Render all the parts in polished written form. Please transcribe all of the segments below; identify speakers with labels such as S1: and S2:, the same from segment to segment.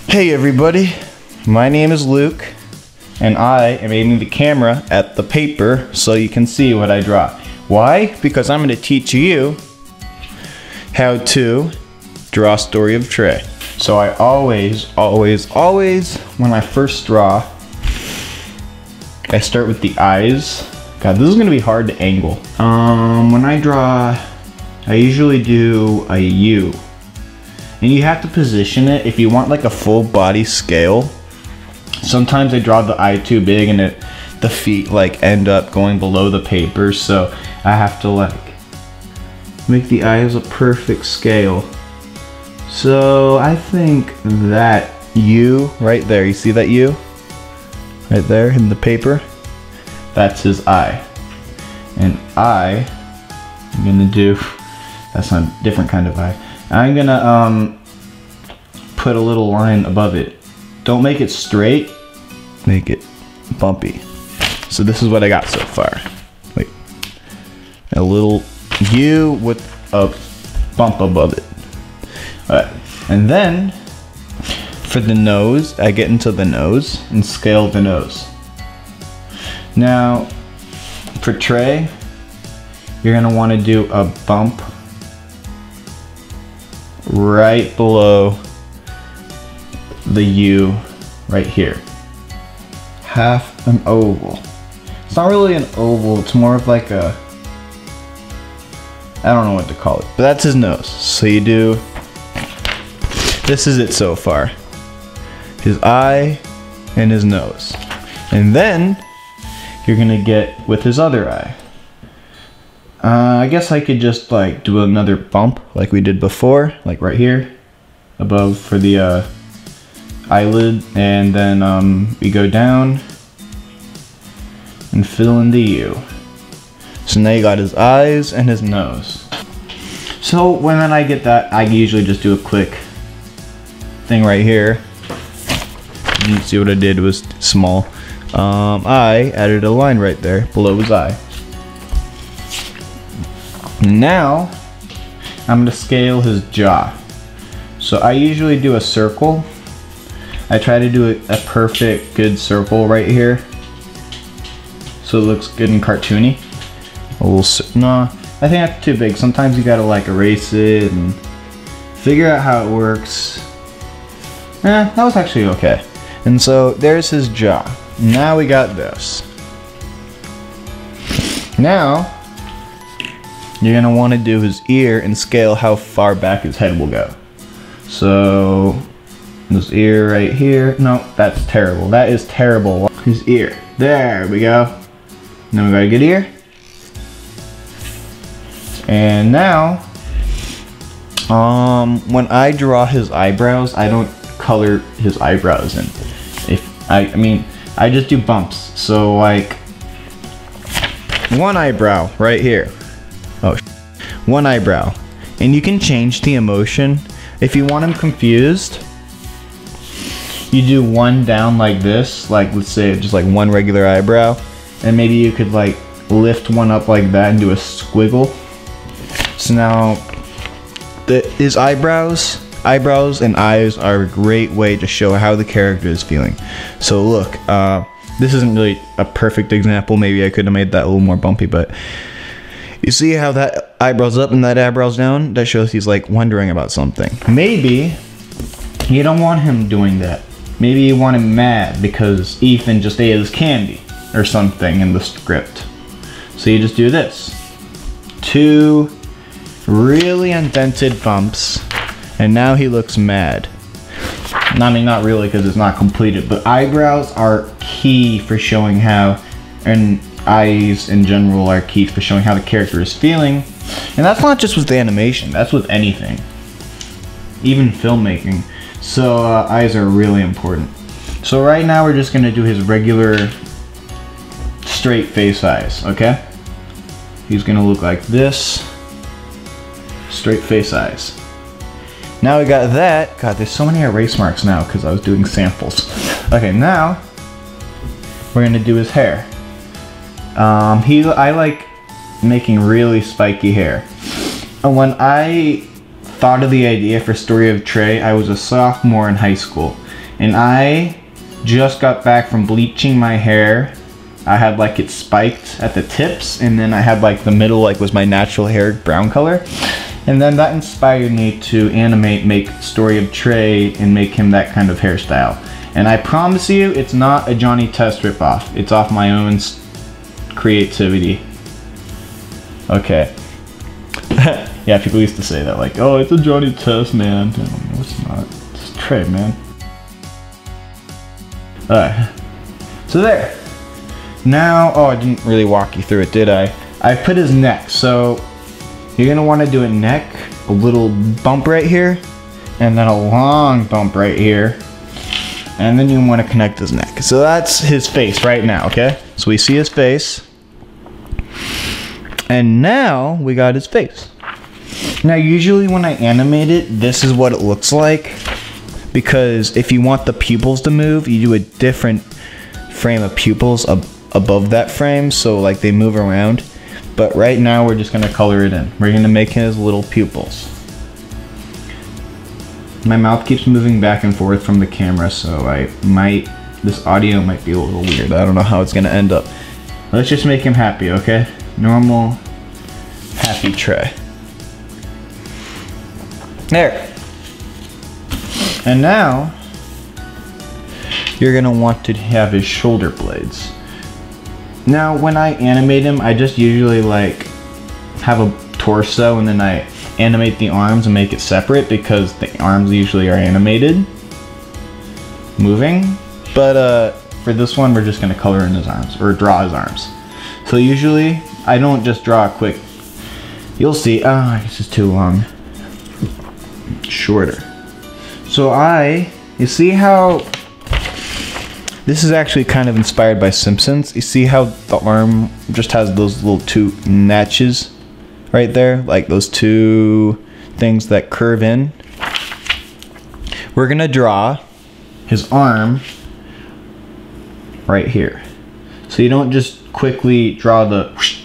S1: Hey everybody, my name is Luke, and I am aiming the camera at the paper so you can see what I draw. Why? Because I'm going to teach you how to draw Story of Trey. So I always, when I first draw, I start with the eyes. God, this is going to be hard to angle. When I draw, I usually do a U. And you have to position it if you want like a full body scale. Sometimes I draw the eye too big and the feet like end up going below the paper, so I have to like make the eyes a perfect scale. So I think that U right there, you see that U? Right there in the paper? That's his eye. And I'm gonna do, that's not a different kind of eye. I'm gonna put a little line above it. Don't make it straight, make it bumpy. So this is what I got so far. Like a little U with a bump above it. Alright, and then for the nose, I get into the nose and scale the nose. Now for Trey, you're gonna want to do a bump right below the U right here. Half an oval. It's not really an oval, it's more of like a, I don't know what to call it, but that's his nose. So you do, this is it so far. His eye and his nose. And then you're gonna get with his other eye. I guess I could just like do another bump like we did before, like right here above for the eyelid, and then we go down and fill in the U. So now you got his eyes and his nose. So when I get that, I usually just do a quick thing right here. You see what I did was small. I added a line right there below his eye. Now, I'm gonna scale his jaw. So I usually do a circle. I try to do a perfect, good circle right here, so it looks good and cartoony. A little, no, I think that's too big. Sometimes you gotta like erase it and figure out how it works. That was actually okay. And so there's his jaw. Now we got this. Now, you're gonna want to do his ear and scale how far back his head will go. So this ear right here, no, that's terrible. That is terrible. His ear, there we go. Then we got a good ear. And now, when I draw his eyebrows, I don't color his eyebrows in. I mean, I just do bumps. So like one eyebrow right here. Oh, one eyebrow, and you can change the emotion. If you want him confused, you do one down like this, like let's say just like one regular eyebrow, and maybe you could like lift one up like that and do a squiggle. So now his eyebrows and eyes are a great way to show how the character is feeling. So look, this isn't really a perfect example. Maybe I could have made that a little more bumpy, but you see how that eyebrow's up and that eyebrow's down? That shows he's like wondering about something. Maybe you don't want him doing that. Maybe you want him mad because Ethan just ate his candy or something in the script. So you just do this. Two really indented bumps, and now he looks mad. I mean, not really because it's not completed, but eyebrows are key for showing how, and eyes in general are key for showing how the character is feeling. And that's not just with animation, that's with anything, even filmmaking. So eyes are really important. So right now we're just gonna do his regular straight face eyes, okay? He's gonna look like this, straight face eyes. Now we got that. God, there's so many erase marks now because I was doing samples. Okay, now we're gonna do his hair. I like making really spiky hair. And when I thought of the idea for Story of Trey, I was a sophomore in high school, and I just got back from bleaching my hair. I had like it spiked at the tips, and then I had like the middle like was my natural hair brown color, and then that inspired me to make Story of Trey and make him that kind of hairstyle. And I promise you, it's not a Johnny Test ripoff. It's off my own creativity. Okay. Yeah, people used to say that, like, oh, it's a Johnny Test, man. No, it's not. It's Trey, man. Alright. So there. Now, oh, I didn't really walk you through it, did I? I put his neck. So you're gonna want to do a neck, a little bump right here, and then a long bump right here. And then you want to connect his neck. So that's his face right now, okay? So we see his face. And now we got his face. Now usually when I animate it, this is what it looks like. Because if you want the pupils to move, you do a different frame of pupils above that frame. So like they move around. But right now we're just going to color it in. We're going to make his little pupils. My mouth keeps moving back and forth from the camera, so this audio might be a little weird. I don't know how it's gonna end up. Let's just make him happy, okay? Normal, happy Trey. There. And now, you're gonna want to have his shoulder blades. Now, when I animate him, I just usually like have a torso and then I animate the arms and make it separate because the arms usually are animated, moving. But for this one, we're just gonna color in his arms or draw his arms. So usually, I don't just draw a quick. You'll see. Oh, this is too long. Shorter. So you see how this is actually kind of inspired by Simpsons. You see how the arm just has those little two notches right there, like those two things that curve in. We're gonna draw his arm right here. So you don't just quickly draw the whoosh.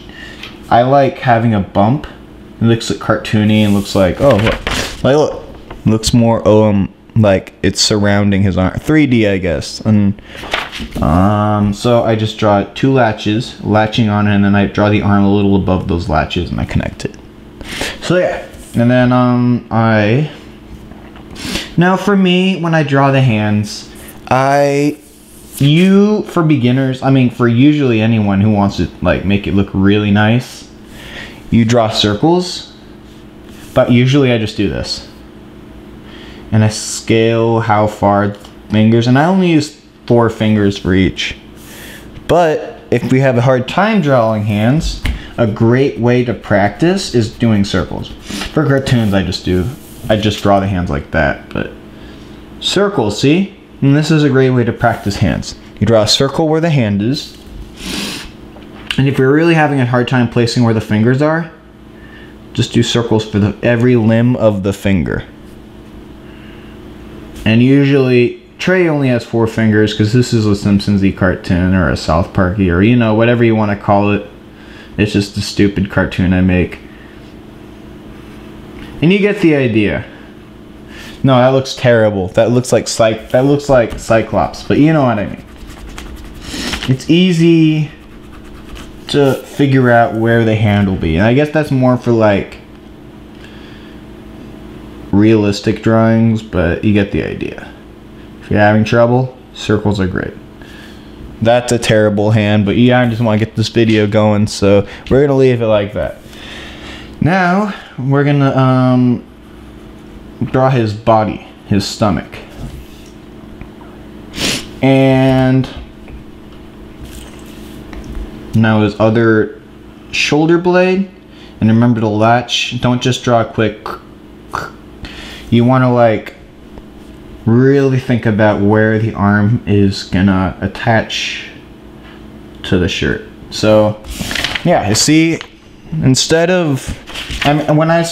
S1: I like having a bump. It looks like cartoony and looks like, oh look. Like look. It looks more like it's surrounding his arm. 3D, I guess. And so I just draw two latches latching on it, and then I draw the arm a little above those latches and I connect it. So yeah. And then now for me, when I draw the hands, for beginners, for usually anyone who wants to like make it look really nice, you draw circles, but usually I just do this. And I scale how far fingers, and I only use 4 fingers for each. But if we have a hard time drawing hands, a great way to practice is doing circles. For cartoons, I just draw the hands like that. But circles, see? And this is a great way to practice hands. You draw a circle where the hand is. And if you're really having a hard time placing where the fingers are, just do circles for every limb of the finger. And usually, Trey only has 4 fingers because this is a Simpsons-y cartoon or a South Park-y or, you know, whatever you want to call it. It's just a stupid cartoon I make. And you get the idea. No, that looks terrible. That looks like Cyclops, but you know what I mean. It's easy to figure out where the hand will be. And I guess that's more for like realistic drawings, but you get the idea. If you're having trouble, circles are great. That's a terrible hand, but yeah, I just want to get this video going, so we're gonna leave it like that. Now we're gonna draw his body, his stomach, and now his other shoulder blade. And remember to latch. Don't just draw a quick. You want to like really think about where the arm is gonna attach to the shirt. So yeah, you see, instead of, when I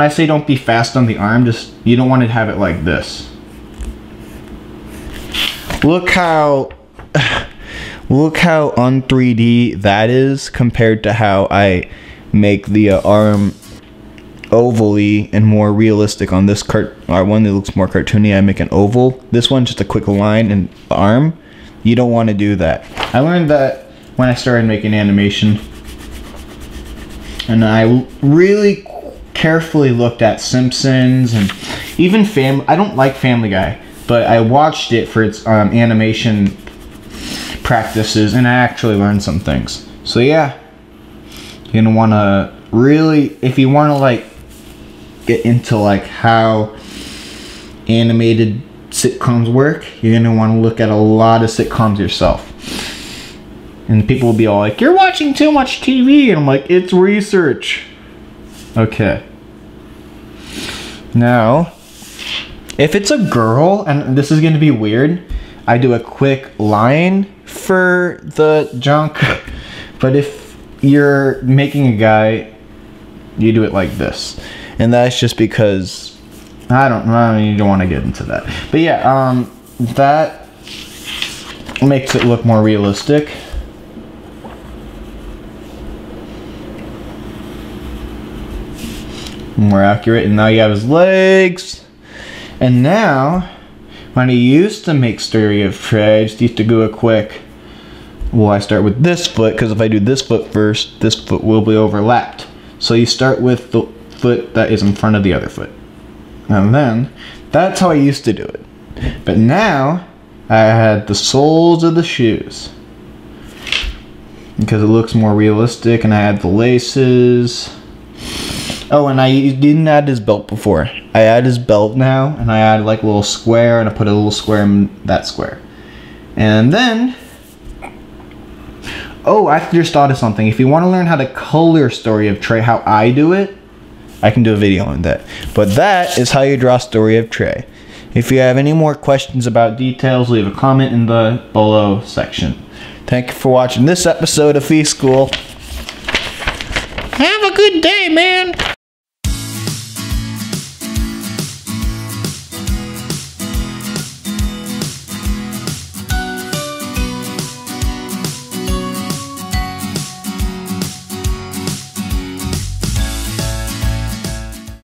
S1: say don't be fast on the arm, you don't want to have it like this. Look how un-3D that is compared to how I make the arm ovally and more realistic on this one that looks more cartoony, I make an oval. This one's just a quick line and arm. You don't want to do that. I learned that when I started making animation, and I really carefully looked at Simpsons and even I don't like Family Guy, but I watched it for its animation practices, and I actually learned some things. So yeah, you're gonna want to really, if you want to like get into like how animated sitcoms work, you're gonna want to look at a lot of sitcoms yourself. And people will be all like, "You're watching too much TV," and I'm like, "It's research." Okay. Now, if it's a girl, and this is gonna be weird, I do a quick line for the junk. But if you're making a guy, you do it like this. And that's just because I don't want to get into that. But yeah, that makes it look more realistic. More accurate. And now you have his legs. And now, when I used to make Story of Trey, I just used to do a quick, well, I start with this foot, because if I do this foot first, this foot will be overlapped. So you start with the foot that is in front of the other foot. And then, that's how I used to do it. But now, I had the soles of the shoes, because it looks more realistic, and I had the laces. Oh, and I didn't add his belt before. I add his belt now, and I add like a little square, and I put a little square in that square. And then, oh, I just thought of something. If you want to learn how to color Story of Trey, how I do it, I can do a video on that. But that is how you draw Story of Trey. If you have any more questions about details, leave a comment in the below section. Thank you for watching this episode of Feece School. Have a good day, man.